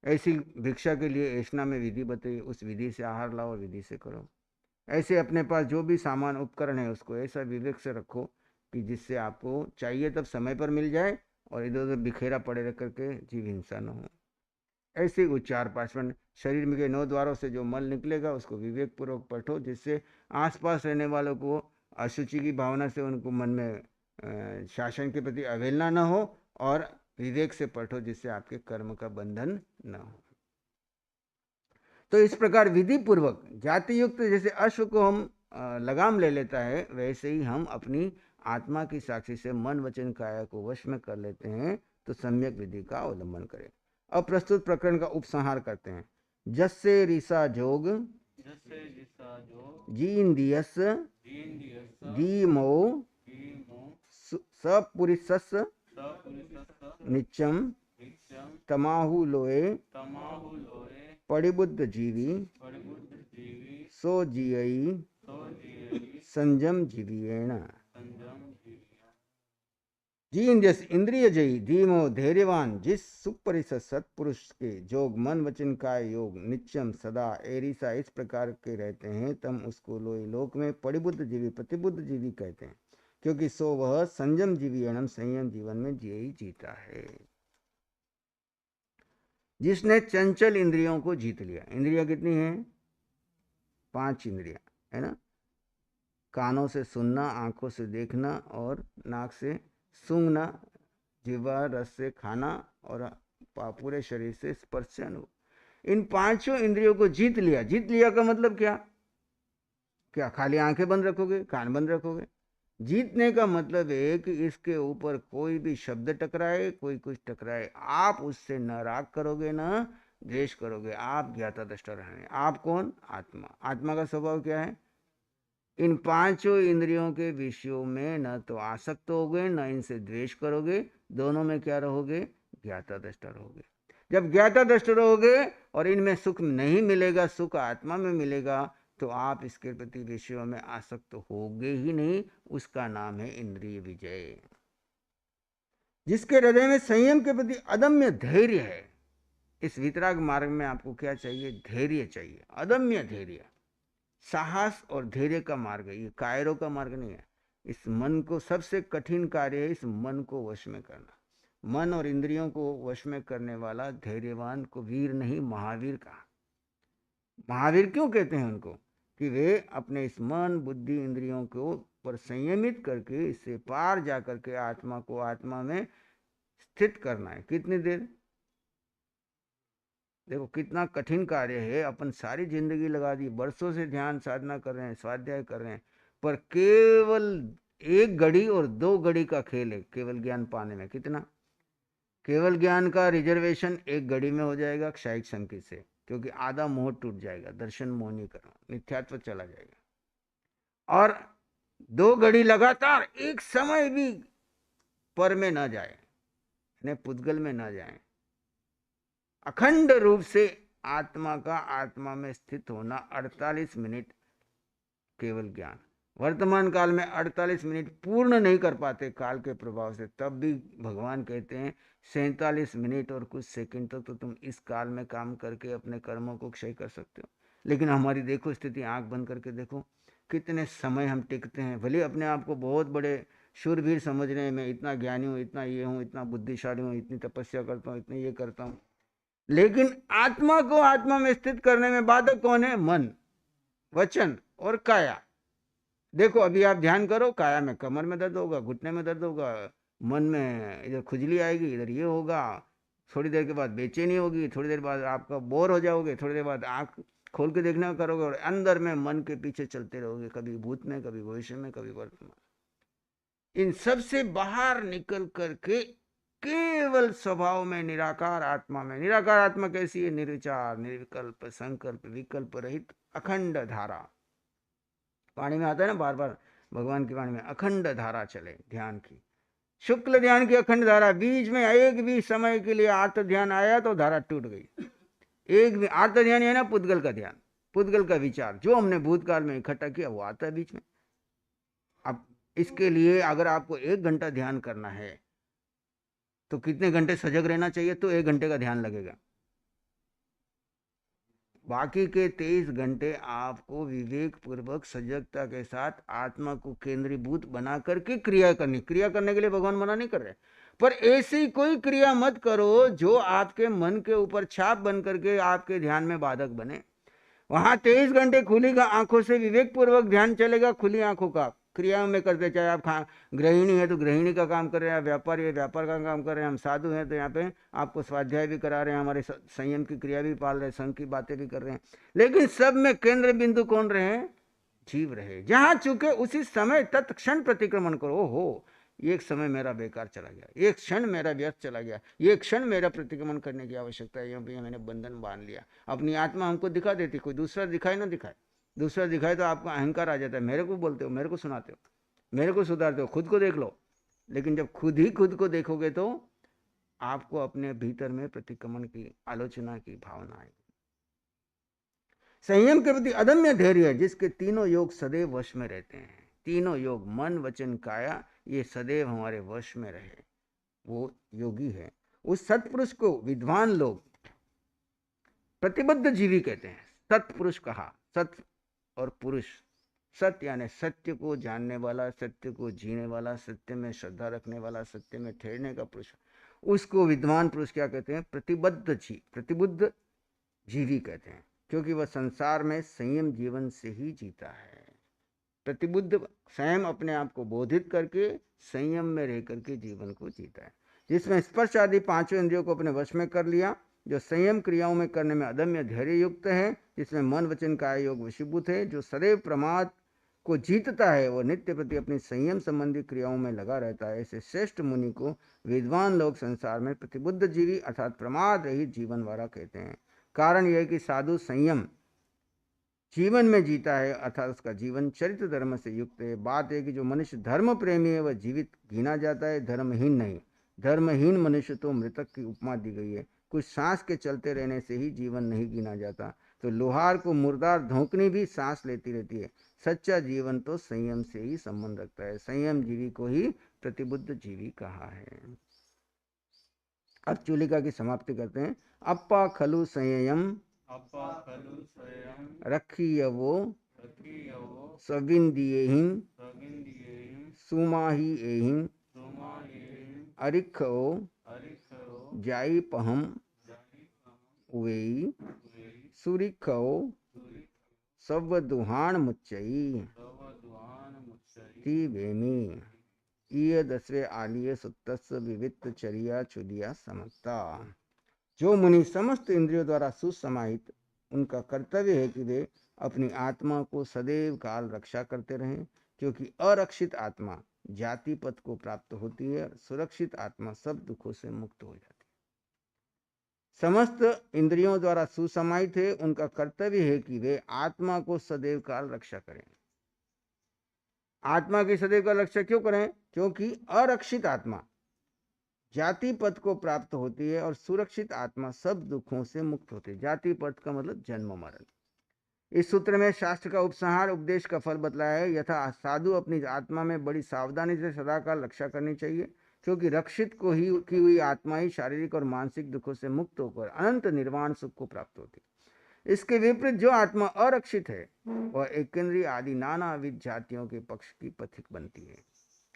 ऐसी भिक्षा के लिए ऐष्णा में विधि बताई, उस विधि से आहार लाओ, विधि से करो। ऐसे अपने पास जो भी सामान उपकरण है उसको ऐसा विवेक से रखो कि जिससे आपको चाहिए तब समय पर मिल जाए और इधर उधर बिखेरा पड़े रह करके जीव हिंसा न हो। ऐसे उच्चार 5 मिनट। शरीर में के 9 द्वारों से जो मल निकलेगा उसको विवेक पूर्वक पढ़ो, जिससे आसपास रहने वालों को अशुचि की भावना से उनको मन में शासन के प्रति अवहेलना न हो और विवेक से पढ़ो जिससे आपके कर्म का बंधन न हो। तो इस प्रकार विधि पूर्वक जाति युक्त, जैसे अश्व को हम लगाम ले लेता है, वैसे ही हम अपनी आत्मा की साक्षी से मन वचन काया को वश में कर लेते हैं। तो सम्यक विधि का अवलंबन करें। अब प्रस्तुत प्रकरण का उपसंहार करते हैं। जस्से ऋषा जोग जीन दियस धीमो सपुरिसस नित्यम तमाहु लोए पड़िबुद्ध जीवी सो जियई संजम जीवियेण। जीन जस इंद्रिय जयी धीमो धैर्यवान, जिस सुपरिसत सत्पुरुष के जोग मन वचन काय योग नित्यम सदा एरिसा इस प्रकार के रहते हैं, तम उसको लोई लोक में पड़िबुद्ध जीवी प्रतिबुद्ध जीवी कहते हैं, क्योंकि सो वह संयम जीवी एवं संयम जीवन में ही जीता है। जिसने चंचल इंद्रियों को जीत लिया। इंद्रियां कितनी हैं? 5 इंद्रियां है ना। कानों से सुनना, आंखों से देखना और नाक से सूंघना, जिह्वा रस से खाना और पूरे शरीर से स्पर्श से अनुभव। इन 5 इंद्रियों को जीत लिया। जीत लिया का मतलब क्या? क्या खाली आंखें बंद रखोगे, कान बंद रखोगे? जीतने का मतलब है कि इसके ऊपर कोई भी शब्द टकराए, कोई कुछ टकराए, आप उससे न राग करोगे न द्वेष करोगे, आप ज्ञाता दृष्टा रहेंगे। आप कौन? आत्मा। आत्मा का स्वभाव क्या है? इन 5 इंद्रियों के विषयों में न तो आसक्त होगे न इनसे द्वेष करोगे, दोनों में क्या रहोगे? ज्ञाता दृष्टा रहोगे। जब ज्ञाता दृष्टा रहोगे और इनमें सुख नहीं मिलेगा, सुख आत्मा में मिलेगा, तो आप इसके प्रति विषयों में आसक्त होगे ही नहीं। उसका नाम है इंद्रिय विजय। जिसके हृदय में संयम के प्रति अदम्य धैर्य है। इस वितराग मार्ग में आपको क्या चाहिए? धैर्य चाहिए, अदम्य धैर्य। साहस और धैर्य का मार्ग है, ये कायरों का मार्ग नहीं है। इस मन को, सबसे कठिन कार्य है इस मन को वश में करना। मन और इंद्रियों को वश में करने वाला धैर्यवान को वीर नहीं, महावीर कहा। महावीर क्यों कहते हैं उनको? कि वे अपने इस मन बुद्धि इंद्रियों को पर संयमित करके इससे पार जा करके आत्मा को आत्मा में स्थित करना है। कितनी देर? देखो कितना कठिन कार्य है। अपन सारी जिंदगी लगा दी, बरसों से ध्यान साधना कर रहे हैं, स्वाध्याय कर रहे हैं, पर केवल 1 घड़ी और 2 घड़ी का खेल है केवल ज्ञान पाने में। कितना? केवल ज्ञान का रिजर्वेशन 1 घड़ी में हो जाएगा क्षयिक संकेत से, क्योंकि आधा मोह टूट जाएगा, दर्शन मोहनी करना, मिथ्यात्व चला जाएगा। और 2 घड़ी लगातार एक समय भी पर में न जाए, पुद्गल में न जाए, अखंड रूप से आत्मा का आत्मा में स्थित होना। 48 मिनट केवल ज्ञान। वर्तमान काल में 48 मिनट पूर्ण नहीं कर पाते काल के प्रभाव से, तब भी भगवान कहते हैं 47 मिनट और कुछ सेकंड तक तो तुम इस काल में काम करके अपने कर्मों को क्षय कर सकते हो। लेकिन हमारी देखो स्थिति, आंख बंद करके देखो कितने समय हम टिकते हैं। भले अपने आप को बहुत बड़े शूरवीर समझ रहे हैं, मैं इतना ज्ञानी हूँ, इतना ये हूँ, इतना बुद्धिशाली हूँ, इतनी तपस्या करता हूँ, इतनी ये करता हूँ, लेकिन आत्मा को आत्मा में स्थित करने में बाधक कौन है? मन, वचन और काया। देखो अभी आप ध्यान करो, काया में कमर में दर्द होगा, घुटने में दर्द होगा, मन में इधर खुजली आएगी, इधर ये होगा, थोड़ी देर के बाद बेचैनी होगी, थोड़ी देर बाद आपका बोर हो जाओगे, थोड़ी देर बाद आंख खोल के देखना करोगे और अंदर में मन के पीछे चलते रहोगे, कभी भूत में, कभी भविष्य में, कभी वर्तमान। इन सब से बाहर निकल करके केवल स्वभाव में निराकार आत्मा में। निराकार आत्मा कैसी है? निर्विचार, निर्विकल्प, संकल्प विकल्प रहित अखंड धारा। वाणी में आता है ना बार बार, भगवान की वाणी में अखंड धारा चले ध्यान की, शुक्ल ध्यान की अखंड धारा। बीच में एक भी समय के लिए आर्त ध्यान आया तो धारा टूट गई। एक भी आर्त ध्यान है ना, पुद्गल का ध्यान, पुद्गल का विचार जो हमने भूतकाल में इकट्ठा किया वो आता है बीच में। अब इसके लिए अगर आपको 1 घंटा ध्यान करना है तो कितने घंटे सजग रहना चाहिए? तो 1 घंटे का ध्यान लगेगा। बाकी के 23 घंटे आपको विवेक पूर्वक सजगता के साथ आत्मा को केंद्रीभूत बना करके क्रिया करनी। क्रिया करने के लिए भगवान मना नहीं कर रहे, पर ऐसी कोई क्रिया मत करो जो आपके मन के ऊपर छाप बन करके आपके ध्यान में बाधक बने। वहां 23 घंटे खुली आंखों से विवेक पूर्वक ध्यान चलेगा, खुली आंखों का, क्रियाओं में करते, चाहे आप गृहिणी है तो गृहिणी का काम कर रहे हैं, व्यापारी है व्यापार का काम कर रहे हैं, हम साधु हैं तो यहाँ पे आपको स्वाध्याय भी करा रहे हैं, हमारे संयम की क्रिया भी पाल रहे हैं, संघ की बातें भी कर रहे हैं, लेकिन सब में केंद्र बिंदु कौन रहे? जीव रहे। जहां चुके उसी समय तत्क्षण प्रतिक्रमण करो। हो, एक समय मेरा बेकार चला गया, एक क्षण मेरा व्यर्थ चला गया, एक क्षण मेरा प्रतिक्रमण करने की आवश्यकता है, भी मैंने बंधन बांध लिया। अपनी आत्मा हमको दिखा देती, कोई दूसरा दिखाए ना दिखाए, दूसरा दिखाए तो आपका अहंकार आ जाता है, मेरे को बोलते हो, मेरे को सुनाते हो, मेरे को सुधारते हो, खुद को देख लो। लेकिन जब खुद ही खुद को देखोगे तो आपको अपने भीतर में प्रतिक्रमण की, आलोचना की भावना आएगी। संयम के प्रति अदम्य धैर्य है, जिसके तीनों योग सदैव वश में रहते हैं। तीनों योग, मन वचन काया, ये सदैव हमारे वश में रहे, वो योगी है। उस सत्पुरुष को विद्वान लोग प्रतिबद्ध जीवी कहते हैं। सत्पुरुष कहा, सत और पुरुष, सत्य यानी सत्य को जानने वाला, सत्य को जीने वाला, सत्य में श्रद्धा रखने वाला, सत्य में ठहरने का पुरुष, उसको विद्वान पुरुष क्या कहते हैं? प्रतिबुद्ध जीवी कहते हैं, क्योंकि वह संसार में संयम जीवन से ही जीता है। प्रतिबुद्ध स्वयं अपने आप को बोधित करके संयम में रह करके जीवन को जीता है, जिसमें स्पर्श आदि पांचों इंद्रियों को अपने वश में कर लिया, जो संयम क्रियाओं में करने में अदम्य धैर्य युक्त है, जिसमें मन वचन काया योग वशीभूत है, जो सदैव प्रमाद को जीतता है, वो नित्य प्रति अपनी संयम संबंधी क्रियाओं में लगा रहता है। ऐसे श्रेष्ठ मुनि को विद्वान लोग संसार में प्रतिबुद्ध जीवी अर्थात प्रमाद रहित जीवन वाला कहते हैं। कारण यह है कि साधु संयम जीवन में जीता है, अर्थात उसका जीवन चरित्र धर्म से युक्त है। बात है कि जो मनुष्य धर्म प्रेमी है वह जीवित गिना जाता है, धर्महीन नहीं। धर्महीन मनुष्य तो मृतक की उपमा दी गई है। कुछ सांस के चलते रहने से ही जीवन नहीं गिना जाता, तो लोहार को मुर्दार धोंकनी भी सांस लेती रहती है। सच्चा जीवन तो संयम से ही संबंध रखता है। संयम जीवी को ही प्रतिबुद्ध जीवी कहा है। अब चूलिका की समाप्ति करते हैं। अप्पा खलु संयम रखियवो सविंदियेहिं सुमाहि एहिं अरिखो जाई पहम उवेई सुरिखो सवदुहान मुच्चई ती वेमी ईय दसवे आलिय सुत्तस विवित्त चरिया चुदिया समता। जो मुनि समस्त इंद्रियों द्वारा सुसमाहित, उनका कर्तव्य है कि वे अपनी आत्मा को सदैव काल रक्षा करते रहें, क्योंकि अरक्षित आत्मा जाति पद को प्राप्त होती है, सुरक्षित आत्मा सब दुखों से मुक्त हो जाती है। समस्त इंद्रियों द्वारा सुसमाहित है, उनका कर्तव्य है कि वे आत्मा को सदैव काल रक्षा करें। आत्मा की सदैव काल रक्षा क्यों करें? क्योंकि अरक्षित आत्मा जाति पद को प्राप्त होती है और सुरक्षित आत्मा सब दुखों से मुक्त होती है। जाति पद का मतलब जन्म मरण। इस सूत्र में शास्त्र का उपसंहार उपदेश का फल बतलाया है। यथा साधु अपनी आत्मा में बड़ी सावधानी से सदाकाल रक्षा करनी चाहिए, क्योंकि रक्षित को ही की हुई आत्मा ही शारीरिक और मानसिक दुखों से मुक्त होकर अनंत निर्वाण सुख को प्राप्त होती है। इसके विपरीत जो आत्मा अरक्षित है वह एकेंद्रीय आदि नानाविध जातियों के पक्ष की पथिक बनती है।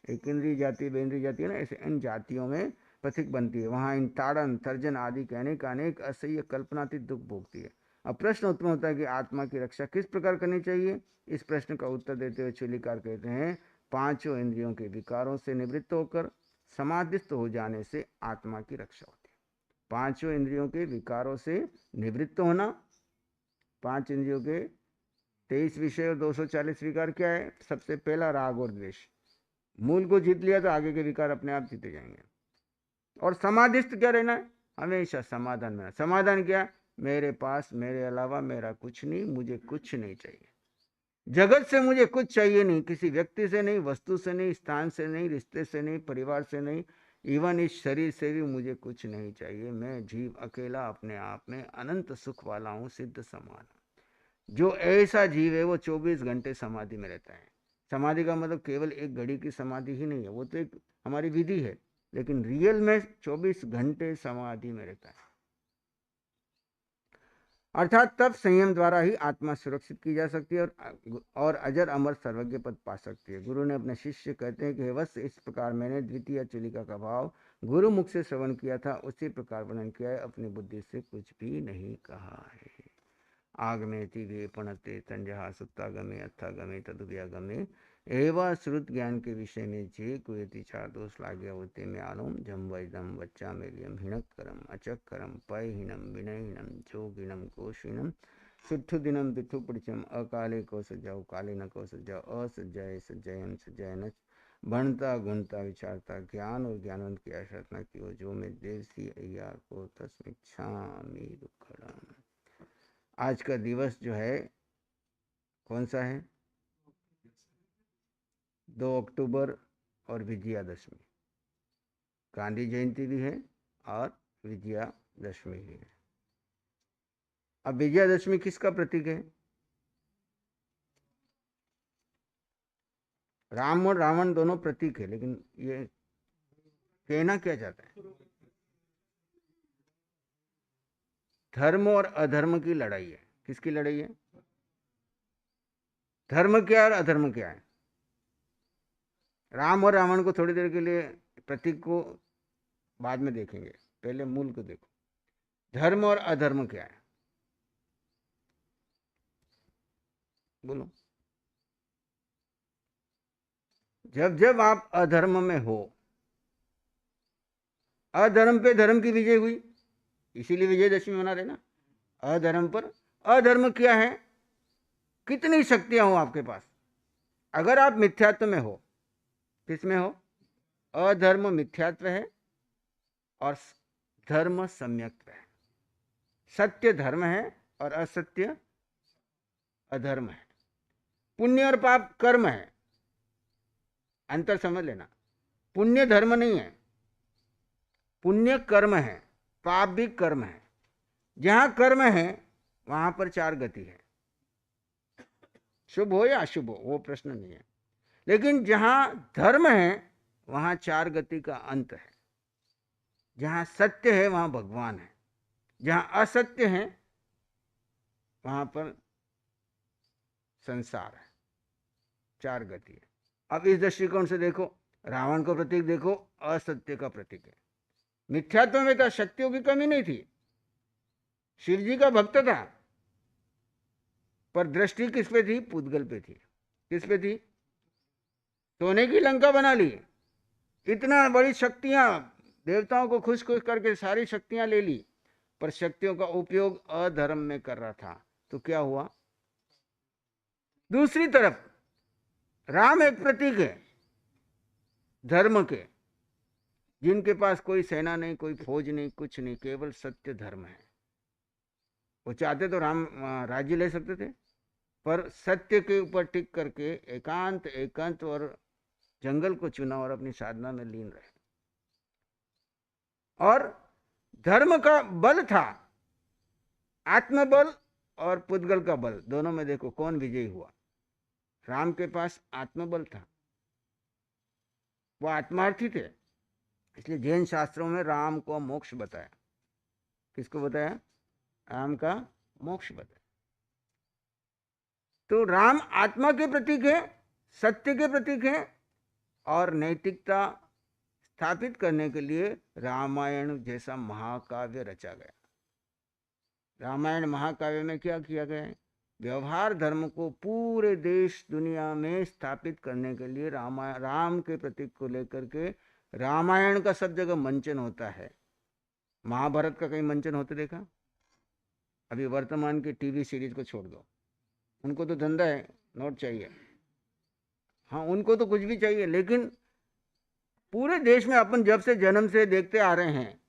एकेंद्रीय जाति, बेंद्रीय जाति है ना, ऐसे इन जातियों में पथिक बनती है। वहां इन ताड़न तर्जन आदि के अनेक असह्य कल्पनातीत दुख भोगती है। अब प्रश्न उत्पन्न होता है कि आत्मा की रक्षा किस प्रकार करनी चाहिए। इस प्रश्न का उत्तर देते हुए चूलिकार कहते हैं, पांचों इंद्रियों के विकारों से निवृत्त होकर समाधिस्थ हो जाने से आत्मा की रक्षा होती है। पांचों इंद्रियों के विकारों से निवृत्त होना। पांच इंद्रियों के 23 विषय और 240 विकार क्या है? सबसे पहला राग और द्वेष। मूल को जीत लिया तो आगे के विकार अपने आप जीते जाएंगे। और समाधिस्थ क्या रहना है? हमेशा समाधान में। समाधान क्या? मेरे पास मेरे अलावा मेरा कुछ नहीं, मुझे कुछ नहीं चाहिए। जगत से मुझे कुछ चाहिए नहीं, किसी व्यक्ति से नहीं, वस्तु से नहीं, स्थान से नहीं, रिश्ते से नहीं, परिवार से नहीं, इवन इस शरीर से भी मुझे कुछ नहीं चाहिए। मैं जीव अकेला अपने आप में अनंत सुख वाला हूँ, सिद्ध समान। जो ऐसा जीव है वो 24 घंटे समाधि में रहता है। समाधि का मतलब केवल एक घड़ी की समाधि ही नहीं है, वो तो एक हमारी विधि है, लेकिन रियल में 24 घंटे समाधि में रहता है। अर्थात तब संयम द्वारा ही आत्मा सुरक्षित की जा सकती है और अजर अमर सर्वज्ञ पद पा सकती है। गुरु ने अपने शिष्य कहते हैं कि हे वत्स, इस प्रकार मैंने द्वितीय चूलिका का भाव गुरु मुख से श्रवण किया था, उसी प्रकार वर्णन किया है, अपनी बुद्धि से कुछ भी नहीं कहा है। आगमे तिगे पणते तंजहा सुत्तागमे अत्थागमे तदुव्यागमे एवा श्रुत ज्ञान के विषय में जे कुयति चार दोष लागे होते में आलोम जम वैदम बच्चा मेलियम हिणक करम अचक करम पयहीनम विनयहीनम जोगिनम कोशिनम सुट्ठु दिनम दिठु पड़चम अकाले को सजाओ काले न को सजाओ असजय सजयन सजयन बनता गुणता विचारता ज्ञान और ज्ञानवंत की आराधना की हो जो मैं देसी अय्यार को तस्मिच्छामि दुक्खड़म। आज का दिवस जो है कौन सा है? 2 अक्टूबर और विजयादशमी। गांधी जयंती भी है और विजयादशमी भी है। अब विजयादशमी किसका प्रतीक है? राम और रावण दोनों प्रतीक है, लेकिन ये कहना क्या चाहता है? धर्म और अधर्म की लड़ाई है। किसकी लड़ाई है? धर्म क्या और अधर्म क्या है? राम और रावण को थोड़ी देर के लिए प्रतीक को बाद में देखेंगे, पहले मूल को देखो। धर्म और अधर्म क्या है? बोलो। जब जब आप अधर्म में हो, अधर्म पे धर्म की विजय हुई, इसीलिए विजयदशमी मना रहे ना। अधर्म पर अधर्म क्या है? कितनी शक्तियां हो आपके पास, अगर आप मिथ्यात्व में हो, किसमें हो? अधर्म मिथ्यात्व है और धर्म सम्यक्त्व है। सत्य धर्म है और असत्य अधर्म है। पुण्य और पाप कर्म है, अंतर समझ लेना। पुण्य धर्म नहीं है, पुण्य कर्म है, पाप भी कर्म है। जहां कर्म है वहां पर 4 गति है, शुभ हो या अशुभ हो वो प्रश्न नहीं है। लेकिन जहां धर्म है वहां 4 गति का अंत है। जहां सत्य है वहां भगवान है, जहां असत्य है वहां पर संसार है। 4 गति है। अब इस दृष्टिकोण से देखो, रावण का प्रतीक देखो, असत्य का प्रतीक है। मिथ्यात्व में तो शक्तियों की कमी नहीं थी, शिव जी का भक्त था, पर दृष्टि किस पे थी? पूतगल पे थी। किस पे थी? सोने की लंका बना ली, इतना बड़ी शक्तियां, देवताओं को खुश खुश करके सारी शक्तियां ले ली, पर शक्तियों का उपयोग अधर्म में कर रहा था। तो क्या हुआ? दूसरी तरफ राम एक प्रतीक है धर्म के, जिनके पास कोई सेना नहीं, कोई फौज नहीं, कुछ नहीं, केवल सत्य धर्म है। वो चाहते तो राम राज्य ले सकते थे, पर सत्य के ऊपर टिक करके एकांत और जंगल को चुना और अपनी साधना में लीन रहे। और धर्म का बल था, आत्मबल और पुद्गल का बल, दोनों में देखो कौन विजयी हुआ। राम के पास आत्मबल था, वो आत्मार्थी थे, इसलिए जैन शास्त्रों में राम को मोक्ष बताया। किसको बताया? राम का मोक्ष बताया। तो राम आत्मा के प्रतीक है, सत्य के प्रतीक है, और नैतिकता स्थापित करने के लिए रामायण जैसा महाकाव्य रचा गया। रामायण महाकाव्य में क्या किया गया है? व्यवहार धर्म को पूरे देश दुनिया में स्थापित करने के लिए राम के प्रतीक को लेकर के रामायण का सब जगह मंचन होता है। महाभारत का कहीं मंचन होते देखा? अभी वर्तमान की टीवी सीरीज को छोड़ दो, उनको तो धंधा है, नोट चाहिए, हाँ उनको तो कुछ भी चाहिए। लेकिन पूरे देश में अपन जब से जन्म से देखते आ रहे हैं,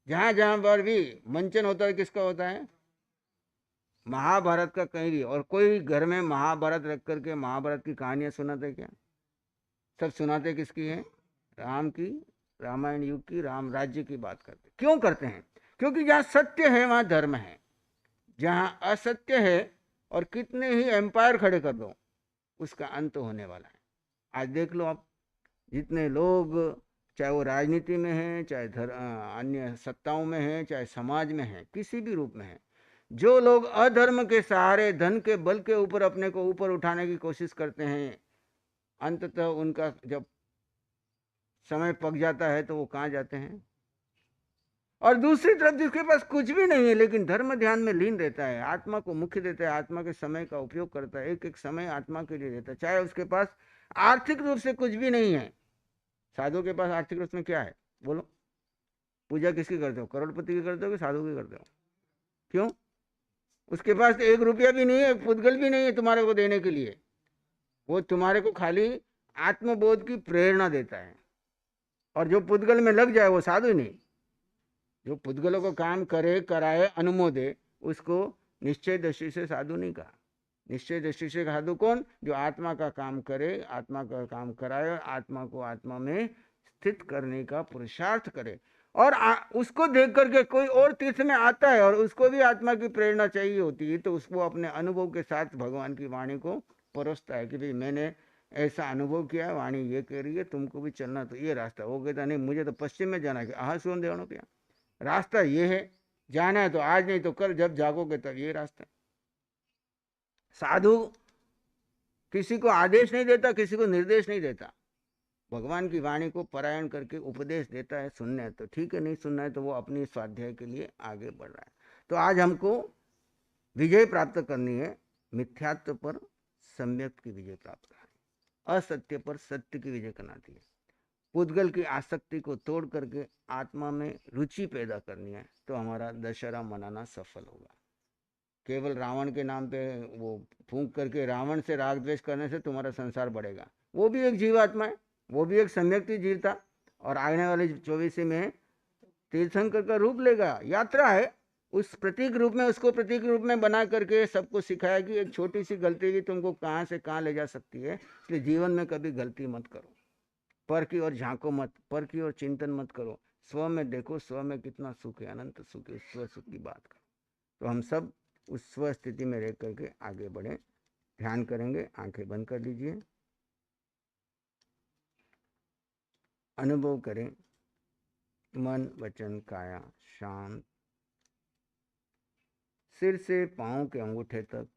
जहां जहां पर भी मंचन होता है, किसका होता है? महाभारत का कहीं भी। और कोई घर में महाभारत रख करके महाभारत की कहानियां सुनाते क्या? सब सुनाते किसकी है? राम की, रामायण युग की, राम राज्य की बात करते। क्यों करते हैं? क्योंकि जहां सत्य है वहां धर्म है, जहां असत्य है और कितने ही एम्पायर खड़े कर दो, उसका अंत होने वाला है। आज देख लो आप, जितने लोग, चाहे वो राजनीति में हैं, चाहे अन्य सत्ताओं में हैं, चाहे समाज में हैं, किसी भी रूप में हैं, जो लोग अधर्म के सहारे धन के बल के ऊपर अपने को ऊपर उठाने की कोशिश करते हैं, अंततः उनका जब समय पक जाता है तो वो कहाँ जाते हैं? और दूसरी तरफ जिसके पास कुछ भी नहीं है लेकिन धर्म ध्यान में लीन रहता है, आत्मा को मुख्य देता है, आत्मा के समय का उपयोग करता है, एक एक समय आत्मा के लिए देता है, चाहे उसके पास आर्थिक रूप से कुछ भी नहीं है। साधु के पास आर्थिक रूप में क्या है, बोलो? पूजा किसकी करते हो, करोड़पति की करते हो कि साधु की करते हो? क्यों? उसके पास तो 1 रुपया भी नहीं है, पुद्गल भी नहीं है तुम्हारे को देने के लिए। वो तुम्हारे को खाली आत्मबोध की प्रेरणा देता है। और जो पुद्गल में लग जाए वो साधु नहीं। जो पुद्गलों को काम करे, कराए, अनुमोदे, उसको निश्चय दृष्टि से साधु नहीं कहा। निश्चय दृष्टि से साधु कौन? जो आत्मा का काम करे, आत्मा का काम कराए, आत्मा को आत्मा में स्थित करने का पुरुषार्थ करे। और उसको देख करके कोई और तीर्थ में आता है और उसको भी आत्मा की प्रेरणा चाहिए होती है, तो उसको अपने अनुभव के साथ भगवान की वाणी को परोसता है कि भाई मैंने ऐसा अनुभव किया, वाणी ये कह रही है, तुमको भी चलना तो ये रास्ता। वो कहता नहीं, मुझे तो पश्चिम में जाना है। आह सुन देवनो क्या रास्ता ये है, जाना है तो आज नहीं तो कल, जब जागोगे तब ये रास्ता। साधु किसी को आदेश नहीं देता, किसी को निर्देश नहीं देता। भगवान की वाणी को पारायण करके उपदेश देता है। सुनना है तो ठीक है, नहीं सुनना है तो वो अपनी स्वाध्याय के लिए आगे बढ़ रहा है। तो आज हमको विजय प्राप्त करनी है। मिथ्यात्व पर सम्यक की विजय प्राप्त करनी, असत्य पर सत्य की विजय करना थी। पुद्गल की आसक्ति को तोड़ करके आत्मा में रुचि पैदा करनी है, तो हमारा दशहरा मनाना सफल होगा। केवल रावण के नाम पे वो फूंक करके रावण से राग द्वेष करने से तुम्हारा संसार बढ़ेगा। वो भी एक जीवात्मा है, वो भी एक सम्यक जीव था, और आने वाले 24 में तीर्थंकर का रूप लेगा। यात्रा है, उस प्रतीक रूप में, उसको प्रतीक रूप में बना करके सबको सिखाया कि एक छोटी सी गलती भी तुमको कहाँ से कहाँ ले जा सकती है। इसलिए जीवन में कभी गलती मत करो, पर की ओर झांको मत, पर की ओर चिंतन मत करो, स्व में देखो, स्व में कितना सुख है, अनंत सुख है, स्व सुख की बात करो। तो हम सब उस स्व स्थिति में रह करके आगे बढ़े। ध्यान करेंगे, आंखें बंद कर लीजिए, अनुभव करें मन वचन काया शांत, सिर से पांव के अंगूठे तक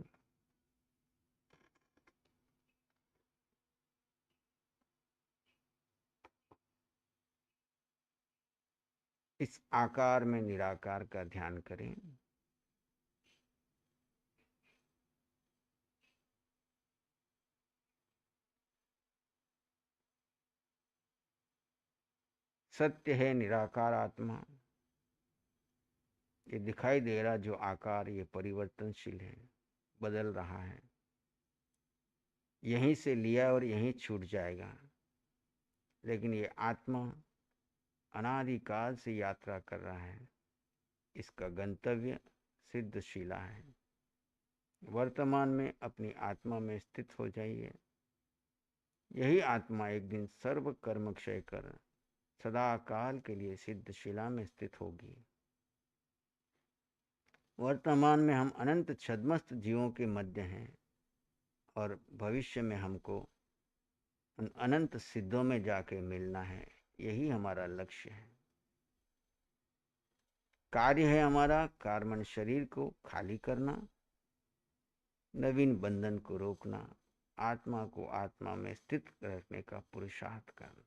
इस आकार में निराकार का ध्यान करें। सत्य है निराकार आत्मा। ये दिखाई दे रहा जो आकार, ये परिवर्तनशील है, बदल रहा है, यहीं से लिया और यहीं छूट जाएगा। लेकिन ये आत्मा अनादिकाल से यात्रा कर रहा है, इसका गंतव्य सिद्धशिला है। वर्तमान में अपनी आत्मा में स्थित हो जाइए। यही आत्मा एक दिन सर्व कर्म क्षय कर सदा काल के लिए सिद्धशिला में स्थित होगी। वर्तमान में हम अनंत छद्मस्त जीवों के मध्य हैं, और भविष्य में हमको उन अनंत सिद्धों में जाके मिलना है। यही हमारा लक्ष्य है। कार्य है हमारा कार्बन शरीर को खाली करना, नवीन बंधन को रोकना, आत्मा को आत्मा में स्थित रखने का पुरुषार्थ करना।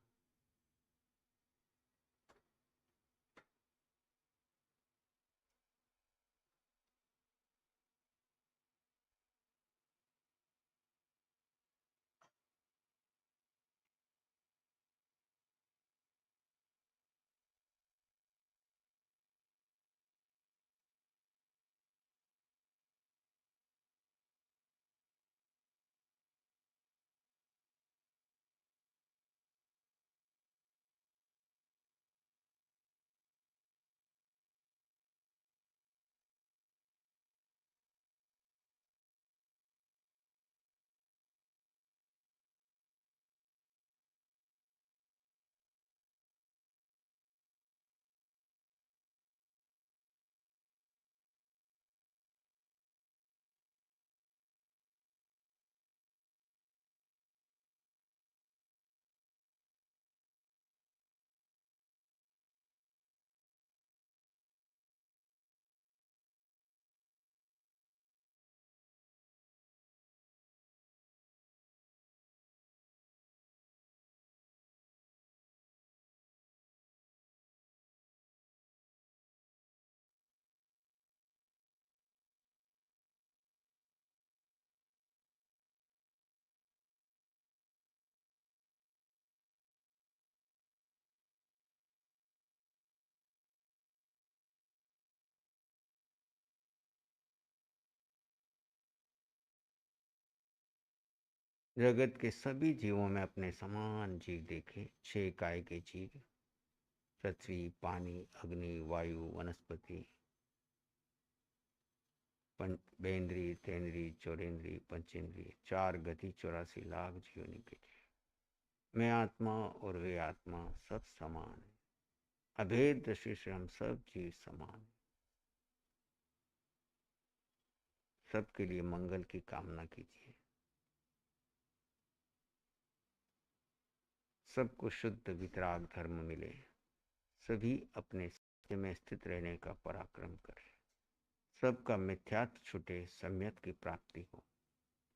जगत के सभी जीवों में अपने समान जीव देखे। 6 काय के जीव, पृथ्वी, पानी, अग्नि, वायु, वनस्पति, बेंद्री, तेंद्री, चौरेंद्री, पंचेंद्री, 4 गति, 84 लाख जीवनी के जीव। मैं आत्मा और वे आत्मा सब समान है। अभेद दृष्टि से हम सब जीव समान है। सबके लिए मंगल की कामना कीजिए। सबको शुद्ध वितराग धर्म मिले। सभी अपने सत्य में स्थित रहने का पराक्रम करें। सबका मिथ्यात्व छूटे, सम्यक की प्राप्ति हो,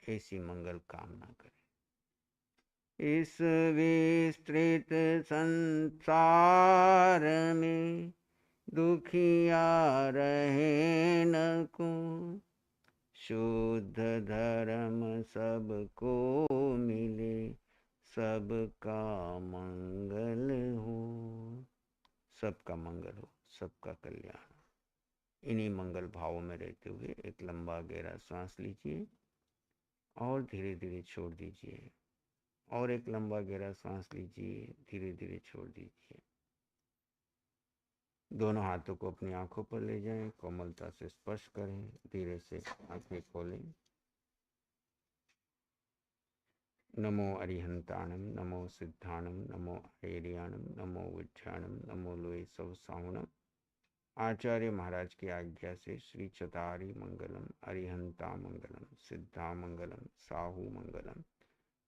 ऐसी मंगल कामना करें। इस विस्तृत संसार में दुखिया रहे न को, शुद्ध धर्म सबको मिले, सबका मंगल हो। सबका मंगल हो, सबका कल्याण। इन्हीं मंगल भावों में रहते हुए एक लंबा गहरा सांस लीजिए और धीरे धीरे छोड़ दीजिए। और एक लंबा गहरा सांस लीजिए, धीरे धीरे छोड़ दीजिए। दोनों हाथों को अपनी आंखों पर ले जाएं, कोमलता से स्पर्श करें, धीरे से आंखें खोलें। नमो अरिहंताणम, नमो सिद्धाणम, नमो ऐरियाणम, नमो विद्याणम, नमो लोए सब साहुणम। आचार्य महाराज की आज्ञा से श्री चतारी मंगलम, अरिहंता मंगलम, सिद्धा मंगलम, साहू मंगलम,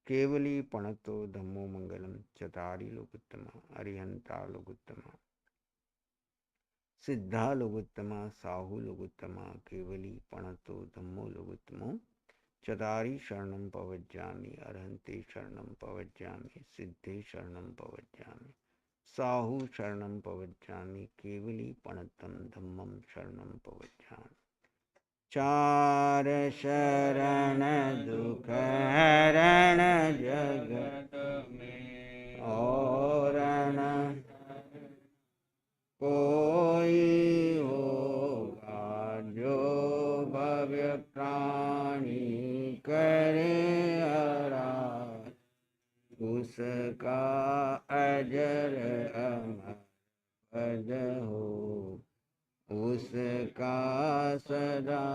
केवली पणतो धम्मो मंगलम, चतारी लोकोत्तमा, अरिहंता लोकोत्तमा, सिद्धा लोकोत्तमा, साहू लोकोत्तमा, केवली पणतो धम्मो लोकोत्तमो, चतारी शरणं पवज्जामि, अरहन्ते शरणं पवज्जामि, सिद्धे शरणं पवज्जामि, साहू शरणं पवज्जामि, केवली पणतं धम्मं शरणं पवज्जामि। 4 शरण दुख हरण जगत में, और न कोई होगा जो भव्य प्राणी करे आराध, उसका अजर अमर पद हो, उसका सदा